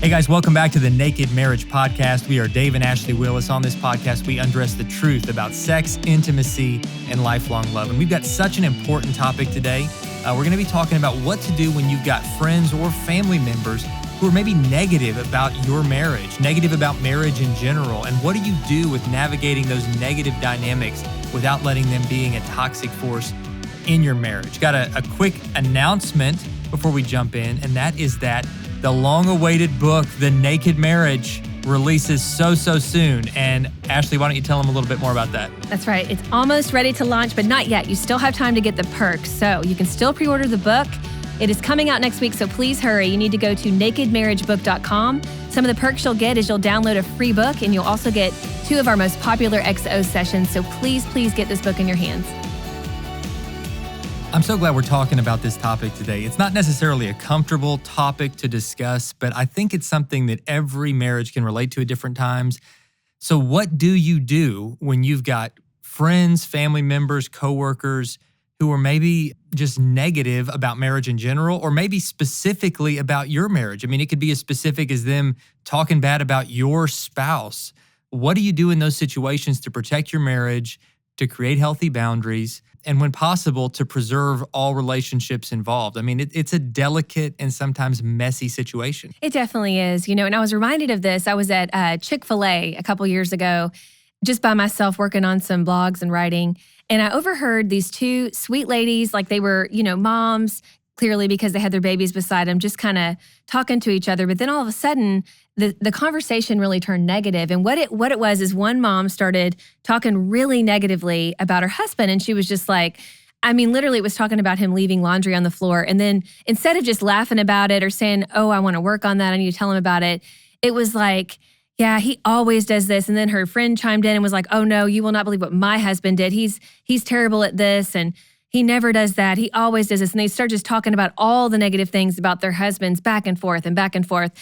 Hey guys, welcome back to the Naked Marriage Podcast. We are Dave and Ashley Willis. On this podcast, we undress the truth about sex, intimacy, and lifelong love. And we've got such an important topic today. We're going to be talking about what to do when you've got friends or family members who are maybe negative about your marriage, negative about marriage in general. And what do you do with navigating those negative dynamics without letting them being a toxic force in your marriage? Got a quick announcement before we jump in, and that is that the long-awaited book, The Naked Marriage, releases so soon. And Ashley, why don't you tell them a little bit more about that? That's right. It's almost ready to launch, but not yet. You still have time to get the perks. So you can still pre-order the book. It is coming out next week, so please hurry. You need to go to nakedmarriagebook.com. Some of the perks you'll get is you'll download a free book, and you'll also get 2 of our most popular XO sessions. So please get this book in your hands. I'm so glad we're talking about this topic today. It's not necessarily a comfortable topic to discuss, but I think it's something that every marriage can relate to at different times. So what do you do when you've got friends, family members, coworkers who are maybe just negative about marriage in general, or maybe specifically about your marriage? I mean, it could be as specific as them talking bad about your spouse. What do you do in those situations to protect your marriage, to create healthy boundaries, and when possible, to preserve all relationships involved? I mean, it's a delicate and sometimes messy situation. It definitely is, and I was reminded of this. I was at Chick-fil-A a couple years ago, just by myself working on some blogs and writing, and I overheard these 2 sweet ladies, like they were, moms, clearly because they had their babies beside them, just kind of talking to each other. But then all of a sudden, the conversation really turned negative. And what it was is one mom started talking really negatively about her husband. And she was just like, literally it was talking about him leaving laundry on the floor. And then instead of just laughing about it or saying, oh, I want to work on that, I need to tell him about it, it was like, yeah, he always does this. And then her friend chimed in and was like, oh no, you will not believe what my husband did. He's terrible at this. And he never does that. He always does this. And they start just talking about all the negative things about their husbands back and forth and back and forth.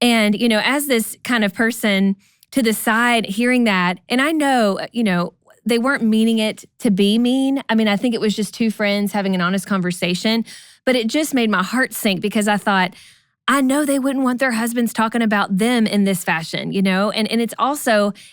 And, as this kind of person to the side hearing that, and I know, they weren't meaning it to be mean. I think it was just 2 friends having an honest conversation, but it just made my heart sink because I thought, I know they wouldn't want their husbands talking about them in this fashion, and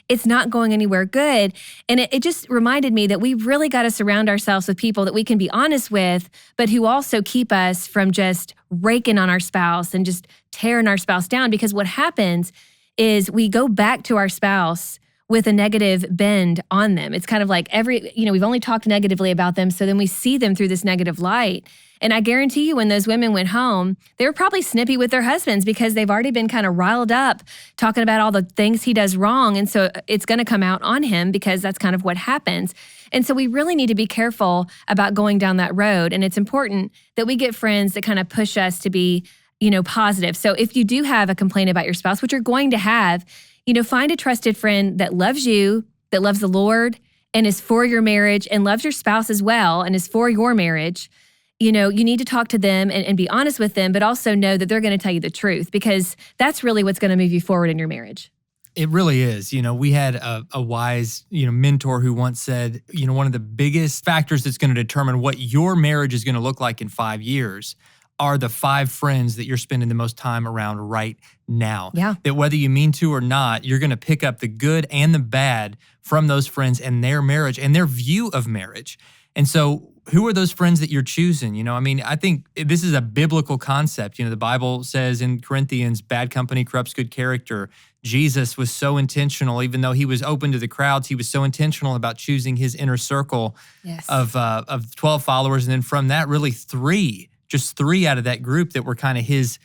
it's not going anywhere good. And it just reminded me that we really got to surround ourselves with people that we can be honest with, but who also keep us from just raking on our spouse and just tearing our spouse down. Because what happens is we go back to our spouse with a negative bend on them. It's kind of like we've only talked negatively about them, so then we see them through this negative light. And I guarantee you when those women went home, they were probably snippy with their husbands because they've already been kind of riled up talking about all the things he does wrong. And so it's going to come out on him because that's kind of what happens. And so we really need to be careful about going down that road. And it's important that we get friends that kind of push us to be, positive. So if you do have a complaint about your spouse, which you're going to have, find a trusted friend that loves you, that loves the Lord, and is for your marriage, and loves your spouse as well, and is for your marriage. You need to talk to them and be honest with them, but also know that they're going to tell you the truth, because that's really what's going to move you forward in your marriage. It really is. We had a wise, mentor who once said, one of the biggest factors that's going to determine what your marriage is going to look like in 5 years are the 5 friends that you're spending the most time around right now. Yeah. That whether you mean to or not, you're going to pick up the good and the bad from those friends and their marriage and their view of marriage. And so who are those friends that you're choosing? I think this is a biblical concept. The Bible says in Corinthians, bad company corrupts good character. Jesus was so intentional, even though he was open to the crowds, he was so intentional about choosing his inner circle of 12 followers. And then from that, really 3 out of that group that were kind of his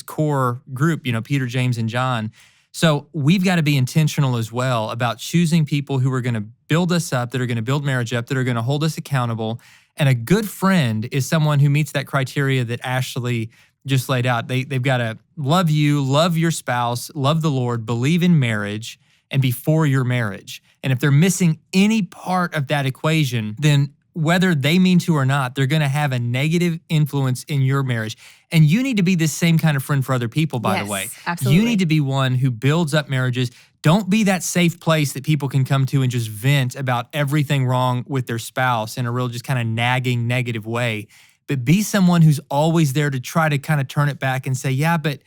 core group, Peter, James, and John. So we've got to be intentional as well about choosing people who are going to build us up, that are going to build marriage up, that are going to hold us accountable. And a good friend is someone who meets that criteria that Ashley just laid out. They've got to love you, love your spouse, love the Lord, believe in marriage, and be for your marriage. And if they're missing any part of that equation, then whether they mean to or not, they're going to have a negative influence in your marriage. And you need to be this same kind of friend for other people, by the way. Absolutely. You need to be one who builds up marriages. Don't be that safe place that people can come to and just vent about everything wrong with their spouse in a real just kind of nagging, negative way. But be someone who's always there to try to kind of turn it back and say, yeah, but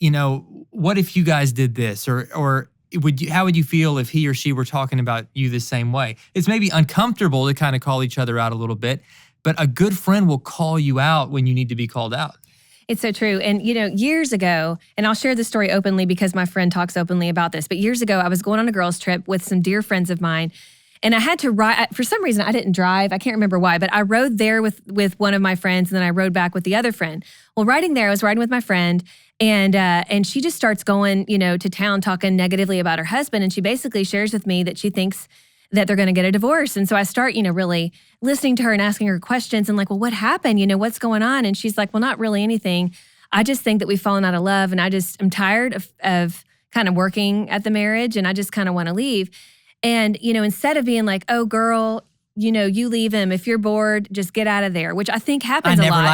what if you guys did this? Or how would you feel if he or she were talking about you the same way? It's maybe uncomfortable to kind of call each other out a little bit, but a good friend will call you out when you need to be called out. It's so true. And, years ago, and I'll share this story openly because my friend talks openly about this, but years ago, I was going on a girls' trip with some dear friends of mine, and I had to ride. For some reason, I didn't drive. I can't remember why, but I rode there with one of my friends, and then I rode back with the other friend. Well, riding there, I was riding with my friend, and she just starts going, to town talking negatively about her husband, and she basically shares with me that she thinks that they're going to get a divorce. And so I start, really listening to her and asking her questions and like, well, what happened? What's going on? And she's like, well, not really anything. I just think that we've fallen out of love, and I'm tired of kind of working at the marriage, and I just kind of want to leave. And, instead of being like, oh, girl, you leave him. If you're bored, just get out of there, which I think happens a lot. I never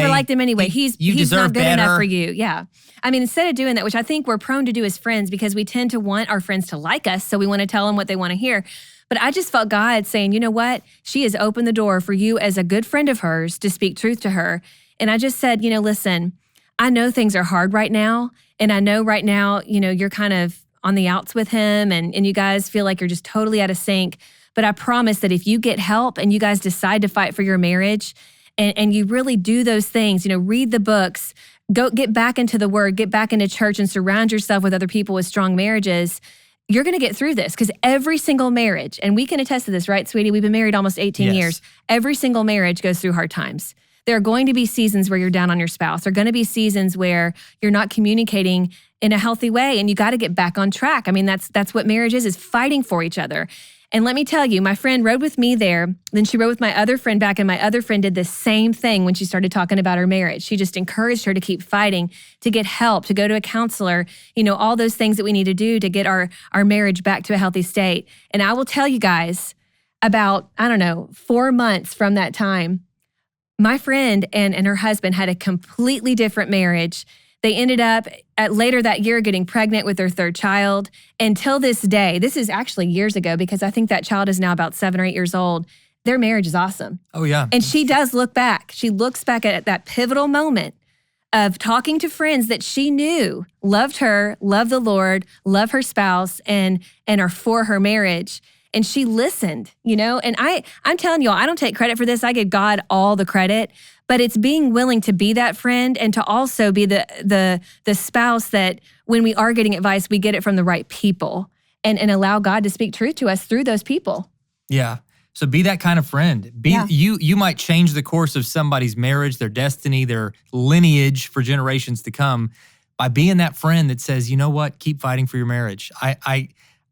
liked him anyway. He's not good enough for you. Yeah. I mean, instead of doing that, which I think we're prone to do as friends because we tend to want our friends to like us, so we want to tell them what they want to hear. But I just felt God saying, you know what? She has opened the door for you as a good friend of hers to speak truth to her. And I just said, listen, I know things are hard right now. And I know right now, you're kind of on the outs with him and you guys feel like you're just totally out of sync. But I promise that if you get help and you guys decide to fight for your marriage and you really do those things, read the books, go get back into the word, get back into church and surround yourself with other people with strong marriages, you're going to get through this. Because every single marriage, and we can attest to this, right, sweetie? We've been married almost 18 years. Every single marriage goes through hard times. There are going to be seasons where you're down on your spouse. There are going to be seasons where you're not communicating in a healthy way, and you got to get back on track. I mean, that's what marriage is fighting for each other. And let me tell you, my friend rode with me there. Then she rode with my other friend back, and my other friend did the same thing when she started talking about her marriage. She just encouraged her to keep fighting, to get help, to go to a counselor, all those things that we need to do to get our marriage back to a healthy state. And I will tell you guys, about, 4 months from that time, my friend and her husband had a completely different marriage. They ended up later that year getting pregnant with their third child. Until this day, this is actually years ago because I think that child is now about 7 or 8 years old. Their marriage is awesome. Oh, yeah. And she does look back. She looks back at that pivotal moment of talking to friends that she knew loved her, loved the Lord, loved her spouse, and are for her marriage. And she listened, and I'm telling y'all, I don't take credit for this. I give God all the credit, but it's being willing to be that friend and to also be the spouse that when we are getting advice, we get it from the right people and allow God to speak truth to us through those people. Yeah. So be that kind of friend. You might change the course of somebody's marriage, their destiny, their lineage for generations to come by being that friend that says, you know what, keep fighting for your marriage.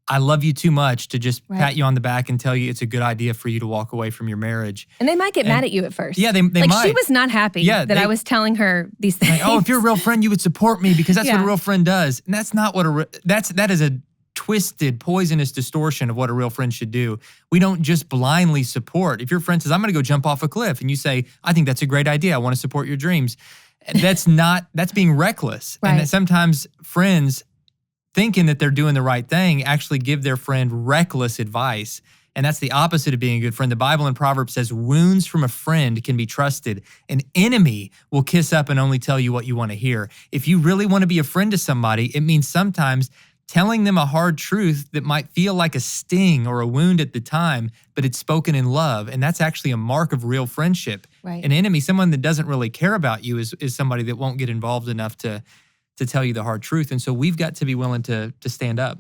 I love you too much to just pat you on the back and tell you it's a good idea for you to walk away from your marriage. And they might get mad at you at first. Yeah, they might. She was not happy that I was telling her these things. Like, oh, if you're a real friend, you would support me because that's what a real friend does. And that's not what that is a twisted, poisonous distortion of what a real friend should do. We don't just blindly support. If your friend says, I'm going to go jump off a cliff, and you say, I think that's a great idea. I want to support your dreams. That's being reckless. Right. And that sometimes friends thinking that they're doing the right thing actually give their friend reckless advice. And that's the opposite of being a good friend. The Bible in Proverbs says, wounds from a friend can be trusted. An enemy will kiss up and only tell you what you want to hear. If you really want to be a friend to somebody, it means sometimes telling them a hard truth that might feel like a sting or a wound at the time, but it's spoken in love. And that's actually a mark of real friendship. Right. An enemy, someone that doesn't really care about you, is somebody that won't get involved enough to tell you the hard truth. And so we've got to be willing to stand up.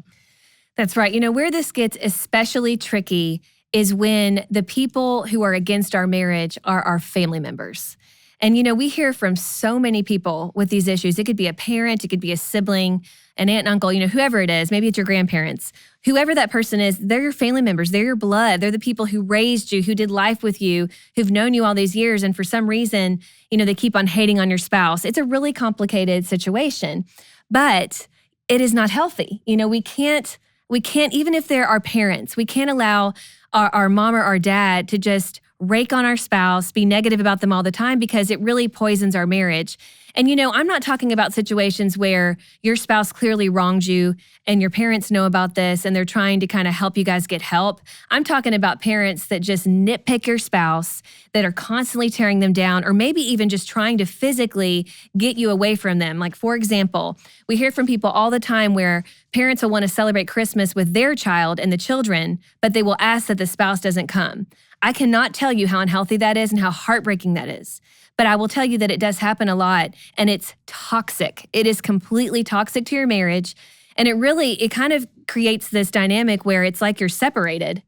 That's right. Where this gets especially tricky is when the people who are against our marriage are our family members. And, we hear from so many people with these issues. It could be a parent, it could be a sibling, an aunt and uncle, whoever it is, maybe it's your grandparents. Whoever that person is, they're your family members. They're your blood. They're the people who raised you, who did life with you, who've known you all these years. And for some reason, they keep on hating on your spouse. It's a really complicated situation, but it is not healthy. We can't, even if they're our parents, we can't allow our mom or our dad to just rake on our spouse, be negative about them all the time because it really poisons our marriage. And I'm not talking about situations where your spouse clearly wronged you and your parents know about this and they're trying to kind of help you guys get help. I'm talking about parents that just nitpick your spouse, that are constantly tearing them down, or maybe even just trying to physically get you away from them. Like, for example, we hear from people all the time where parents will want to celebrate Christmas with their child and the children, but they will ask that the spouse doesn't come. I cannot tell you how unhealthy that is and how heartbreaking that is. But I will tell you that it does happen a lot, and it's toxic. It is completely toxic to your marriage. And it kind of creates this dynamic where it's like you're separated.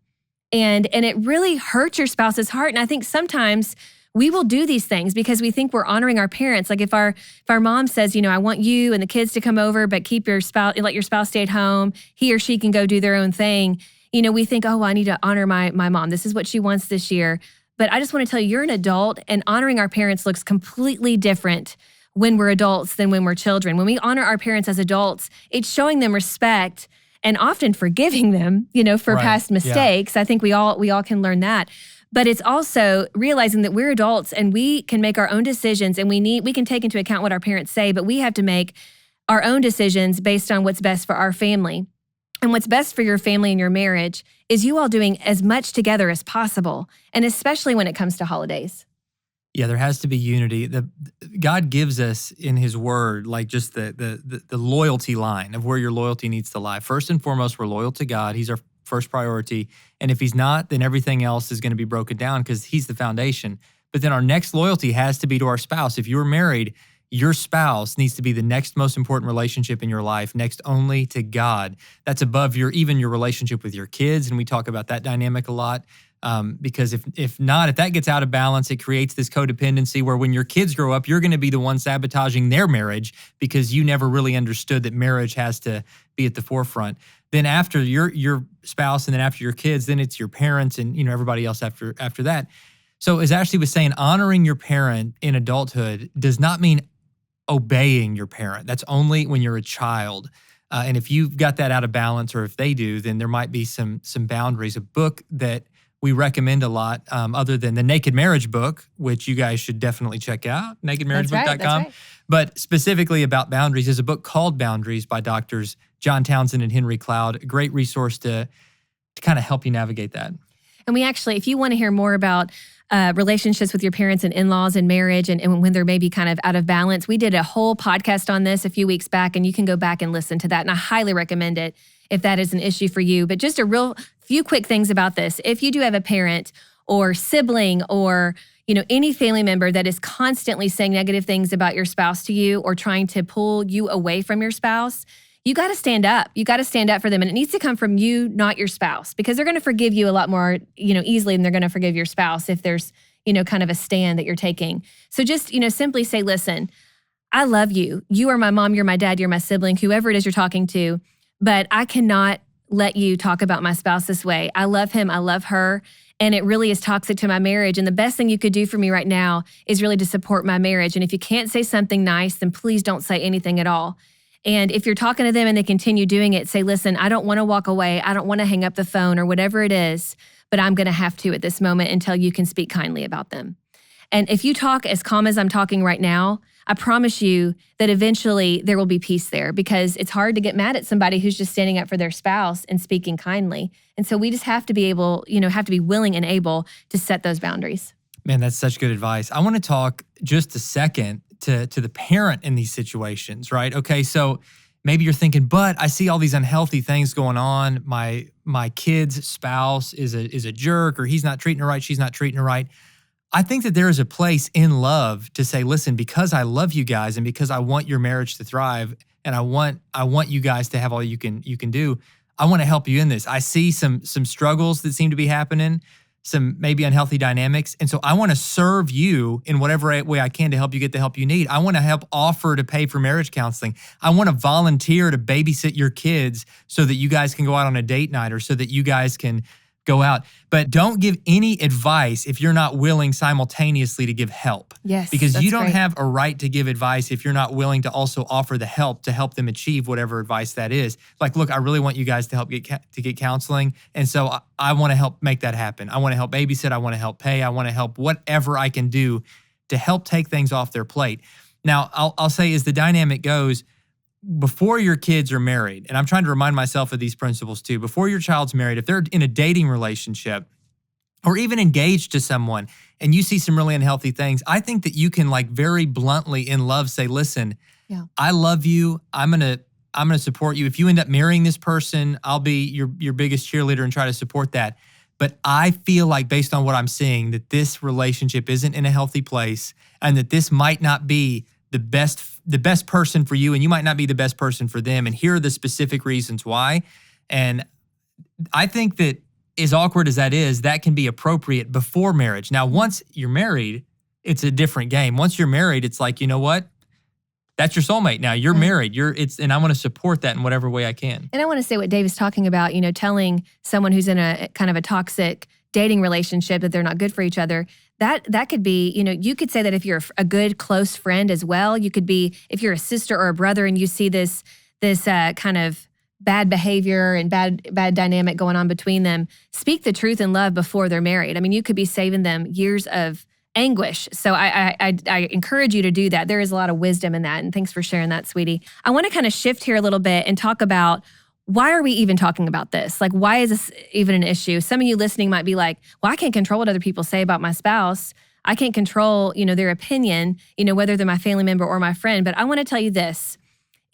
And it really hurts your spouse's heart. And I think sometimes we will do these things because we think we're honoring our parents. Like if our mom says, I want you and the kids to come over, but let your spouse stay at home. He or she can go do their own thing. We think, oh, well, I need to honor my mom. This is what she wants this year. But I just want to tell you, you're an adult, and honoring our parents looks completely different when we're adults than when we're children. When we honor our parents as adults, it's showing them respect and often forgiving them, for past mistakes. Yeah. I think we all can learn that. But it's also realizing that we're adults and we can make our own decisions, and we can take into account what our parents say, but we have to make our own decisions based on what's best for our family. And what's best for your family and your marriage is you all doing as much together as possible, and especially when it comes to holidays. Yeah, there has to be unity. God gives us in His Word, like just the loyalty line of where your loyalty needs to lie. First and foremost, we're loyal to God. He's our first priority. And if He's not, then everything else is going to be broken down because He's the foundation. But then our next loyalty has to be to our spouse. If you're married, your spouse needs to be the next most important relationship in your life, next only to God. That's above even your relationship with your kids, and we talk about that dynamic a lot. Because if that gets out of balance, it creates this codependency where when your kids grow up, you're going to be the one sabotaging their marriage because you never really understood that marriage has to be at the forefront. Then after your spouse and then after your kids, then it's your parents and everybody else after that. So as Ashley was saying, honoring your parent in adulthood does not mean obeying your parent. That's only when you're a child. And if you've got that out of balance, or if they do, then there might be some boundaries. A book that we recommend a lot, other than the Naked Marriage book, which you guys should definitely check out, nakedmarriagebook.com. That's right. But specifically about boundaries, there's a book called Boundaries by doctors John Townsend and Henry Cloud. A great resource to kind of help you navigate that. And we actually, if you want to hear more about relationships with your parents and in-laws and marriage and when they're maybe kind of out of balance, we did a whole podcast on this a few weeks back, and you can go back and listen to that. And I highly recommend it if that is an issue for you. But just a real few quick things about this. If you do have a parent or sibling or any family member that is constantly saying negative things about your spouse to you or trying to pull you away from your spouse, you got to stand up. You got to stand up for them. And it needs to come from you, not your spouse, because they're going to forgive you a lot more, easily than they're going to forgive your spouse if there's, kind of a stand that you're taking. So just, simply say, listen, I love you. You are my mom, you're my dad, you're my sibling, whoever it is you're talking to, but I cannot let you talk about my spouse this way. I love him. I love her. And it really is toxic to my marriage. And the best thing you could do for me right now is really to support my marriage. And if you can't say something nice, then please don't say anything at all. And if you're talking to them and they continue doing it, say, listen, I don't want to walk away. I don't want to hang up the phone or whatever it is, but I'm going to have to at this moment until you can speak kindly about them. And if you talk as calm as I'm talking right now, I promise you that eventually there will be peace there, because it's hard to get mad at somebody who's just standing up for their spouse and speaking kindly. And so we just have to be able, have to be willing and able to set those boundaries. Man, that's such good advice. I want to talk just a second to the parent in these situations, right? Okay, so maybe you're thinking, but I see all these unhealthy things going on. My kid's spouse is a jerk, or he's not treating her right, she's not treating her right. I think that there is a place in love to say, listen, because I love you guys and because I want your marriage to thrive and I want you guys to have all you can do, I want to help you in this. I see some struggles that seem to be happening, some maybe unhealthy dynamics. And so I want to serve you in whatever way I can to help you get the help you need. I want to help offer to pay for marriage counseling. I want to volunteer to babysit your kids so that you guys can go out on a date night, or so that you guys can go out. But don't give any advice if you're not willing simultaneously to give help. Yes, Because you that's don't great. have a right to give advice if you're not willing to also offer the help to help them achieve whatever advice that is. Like, look, I really want you guys to help get counseling. And so I want to help make that happen. I want to help babysit. I want to help pay. I want to help whatever I can do to help take things off their plate. Now, I'll say as the dynamic goes, before your kids are married, and I'm trying to remind myself of these principles too, before your child's married, if they're in a dating relationship or even engaged to someone and you see some really unhealthy things, I think that you can like very bluntly in love say, listen, Yeah. I love you. I'm gonna support you. If you end up marrying this person, I'll be your biggest cheerleader and try to support that. But I feel like based on what I'm seeing, that this relationship isn't in a healthy place and that this might not be the best person for you, and you might not be the best person for them. And here are the specific reasons why. And I think that as awkward as that is, that can be appropriate before marriage. Now, once you're married, it's a different game. Once you're married, it's like, you know what? That's your soulmate now. You're married. And I want to support that in whatever way I can. And I want to say what Dave is talking about, telling someone who's in a kind of a toxic dating relationship that they're not good for each other. That could be, you could say that if you're a good close friend as well. You could be, if you're a sister or a brother and you see this kind of bad behavior and bad dynamic going on between them, speak the truth in love before they're married. I mean, you could be saving them years of anguish. So I encourage you to do that. There is a lot of wisdom in that. And thanks for sharing that, sweetie. I want to kind of shift here a little bit and talk about, why are we even talking about this? Like, why is this even an issue? Some of you listening might be like, well, I can't control what other people say about my spouse. I can't control, their opinion, whether they're my family member or my friend. But I want to tell you this.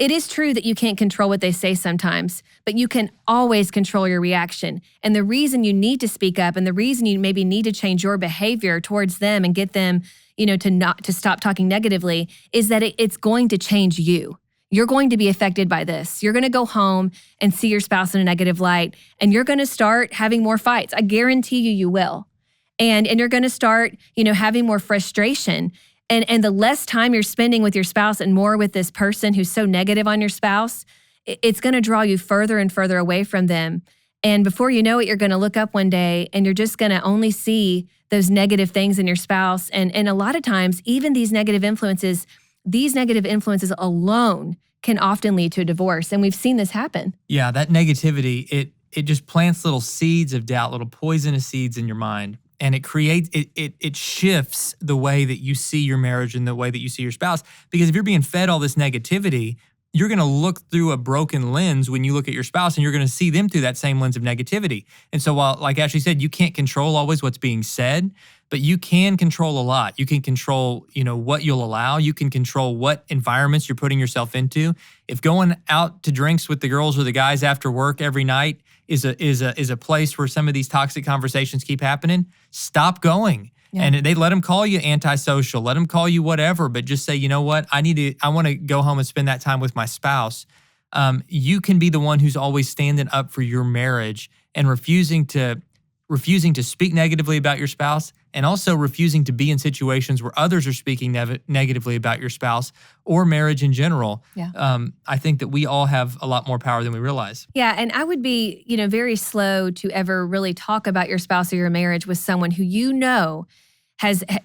It is true that you can't control what they say sometimes, but you can always control your reaction. And the reason you need to speak up and the reason you maybe need to change your behavior towards them and get them, to stop talking negatively is that it's going to change you. You're going to be affected by this. You're going to go home and see your spouse in a negative light, and you're going to start having more fights. I guarantee you will. And you're going to start, having more frustration. And the less time you're spending with your spouse and more with this person who's so negative on your spouse, it's going to draw you further and further away from them. And before you know it, you're going to look up one day and you're just going to only see those negative things in your spouse. And a lot of times, even these negative influences alone can often lead to a divorce. And we've seen this happen. Yeah, that negativity, it just plants little seeds of doubt, little poisonous seeds in your mind. And it shifts the way that you see your marriage and the way that you see your spouse. Because if you're being fed all this negativity, you're going to look through a broken lens when you look at your spouse, and you're going to see them through that same lens of negativity. And so while, like Ashley said, you can't control always what's being said, but you can control a lot. You can control, what you'll allow. You can control what environments you're putting yourself into. If going out to drinks with the girls or the guys after work every night is a place where some of these toxic conversations keep happening, stop going. Yeah. And they let them call you antisocial, let them call you whatever, but just say, you know what, I want to go home and spend that time with my spouse. You can be the one who's always standing up for your marriage and refusing to speak negatively about your spouse, and also refusing to be in situations where others are speaking negatively about your spouse or marriage in general. Yeah. I think that we all have a lot more power than we realize. Yeah, and I would be, very slow to ever really talk about your spouse or your marriage with someone who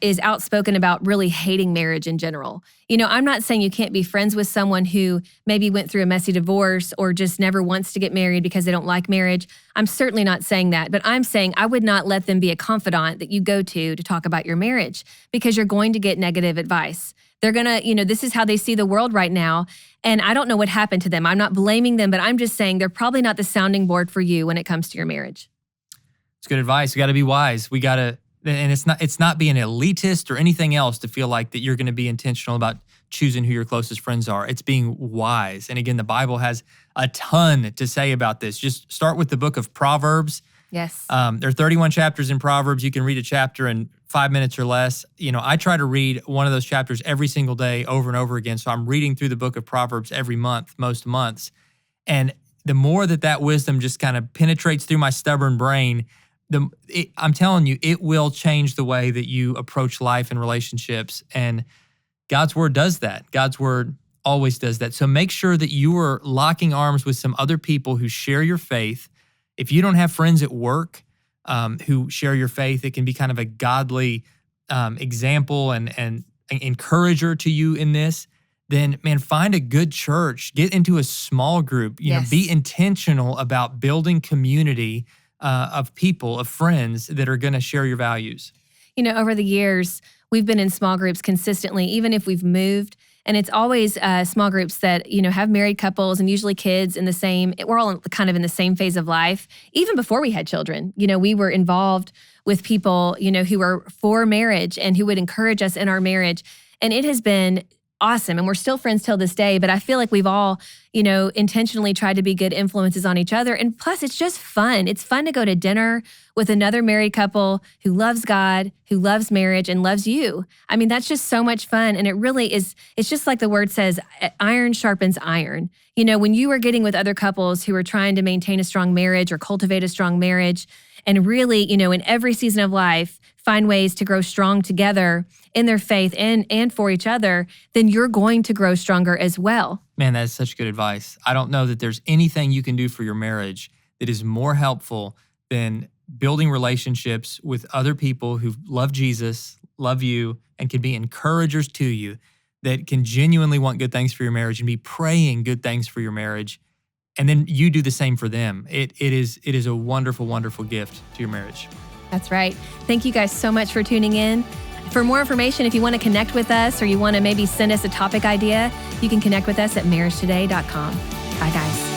is outspoken about really hating marriage in general. I'm not saying you can't be friends with someone who maybe went through a messy divorce or just never wants to get married because they don't like marriage. I'm certainly not saying that, but I'm saying I would not let them be a confidant that you go to talk about your marriage, because you're going to get negative advice. They're going to, this is how they see the world right now. And I don't know what happened to them. I'm not blaming them, but I'm just saying they're probably not the sounding board for you when it comes to your marriage. It's good advice. We got to be wise. And it's not being elitist or anything else to feel like that you're going to be intentional about choosing who your closest friends are. It's being wise. And again, the Bible has a ton to say about this. Just start with the book of Proverbs. Yes. There are 31 chapters in Proverbs. You can read a chapter in 5 minutes or less. I try to read one of those chapters every single day over and over again. So I'm reading through the book of Proverbs every month, most months. And the more that wisdom just kind of penetrates through my stubborn brain, I'm telling you, it will change the way that you approach life and relationships. And God's word does that. God's word always does that. So make sure that you are locking arms with some other people who share your faith. If you don't have friends at work, who share your faith, that can be kind of a godly example and an encourager to you in this, then man, find a good church, get into a small group, you know, be intentional about building community of people, of friends that are going to share your values. You know, over the years, we've been in small groups consistently, even if we've moved. And it's always small groups that, you know, have married couples and usually kids in the same, we're all kind of in the same phase of life. Even before we had children, you know, we were involved with people, you know, who were for marriage and who would encourage us in our marriage. And it has been awesome. And we're still friends till this day, but I feel like we've all, you know, intentionally tried to be good influences on each other. And plus, it's just fun. It's fun to go to dinner with another married couple who loves God, who loves marriage, and loves you. I mean, that's just so much fun. And it really is, it's just like the word says, iron sharpens iron. You know, when you are getting with other couples who are trying to maintain a strong marriage or cultivate a strong marriage, and really, you know, in every season of life, find ways to grow strong together in their faith and for each other, then you're going to grow stronger as well. Man, that is such good advice. I don't know that there's anything you can do for your marriage that is more helpful than building relationships with other people who love Jesus, love you, and can be encouragers to you, that can genuinely want good things for your marriage and be praying good things for your marriage. And then you do the same for them. It is a wonderful, wonderful gift to your marriage. That's right. Thank you guys so much for tuning in. For more information, if you want to connect with us or you want to maybe send us a topic idea, you can connect with us at marriagetoday.com. Bye, guys.